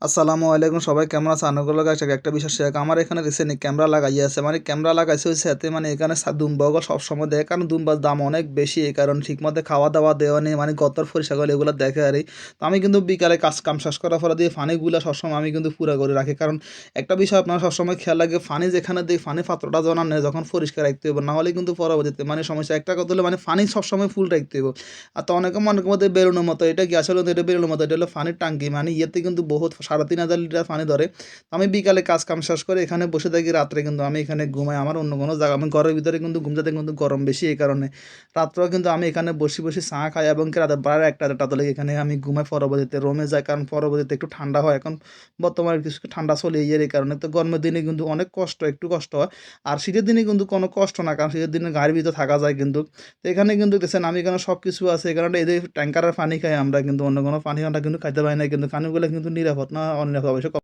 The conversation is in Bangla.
আসসালামু আলাইকুম, সবাই কেমন আছে? আনুগুলো গাছ একটা বিষয় শেয়ার আমার এখানে রিসেন্টলি ক্যামেরা লাগাইয়াছে, মানে ক্যামেরা লাগাইছে হচ্ছে এতে মানে এখানে দুম্বাগো সবসময় দেয়, কারণ দুম্বার দাম অনেক বেশি, এই কারণ ঠিকমতো খাওয়া দাওয়া দেওয়া নেই, মানে গতর পরিষ্কার এগুলো দেখে আর তো আমি কিন্তু বিকালে কাজ কাম শেষ করার পরে দিয়ে ফানিগুলো সবসময় আমি কিন্তু পুরো করে রাখি, কারণ একটা বিষয় আপনার সবসময় খেয়াল লাগে, ফানি যেখানে দিই ফানি পাত্রটা যখন নেই যখন পরিষ্কার রাখতে হবে, না হলে কিন্তু পরবর্তীতে মানে সমস্যা একটা কথা হলো মানে ফানি সবসময় ফুল রাখতে হবে। আর তো অনেকে মনের মধ্যে বেরোনোর মতো, এটা কি আসলে এটা বেরোনোর মতো, এটা হলো ফানির টাঙ্কি, মানে ইয়েতে কিন্তু বহুত 3,500 লিটার পানি ধরে। তো আমি বিকালে কাজ কাম শেষ করে এখানে বসে থাকি, রাত্রে কিন্তু আমি এখানে ঘুমাই, আমার অন্য কোনো জায়গা আমি ঘরের ভিতরে কিন্তু ঘুম যাতে কিন্তু গরম বেশি, এই কারণে রাত্রেও কিন্তু আমি এখানে বসে বসে চা খাই এবং কি রাতে 12-1টা তলে এখানে আমি ঘুমাই, পরবর্তীতে রুমে যাই, কারণ পরবর্তীতে একটু ঠান্ডা হয়, এখন বর্তমানে কিছু ঠান্ডা চলে এই কারণে। তো গরমের দিনে কিন্তু অনেক কষ্ট, একটু কষ্ট হয়, আর শীতের দিনে কিন্তু কোনো কষ্ট না, কারণ শীতের দিনে গাড়ির ভিতরে থাকা যায় কিন্তু। তো এখানে কিন্তু দেখছেন আমি এখানে সব কিছু আছে, এই কারণে এই যে ট্যাঙ্কারের পানি খাই আমরা, কিন্তু অন্য কোনো পানি আমরা কিন্তু খাইতে পারি না, কিন্তু পানিগুলো কিন্তু নিরাপদ না অনিরাপদ অবশ্য।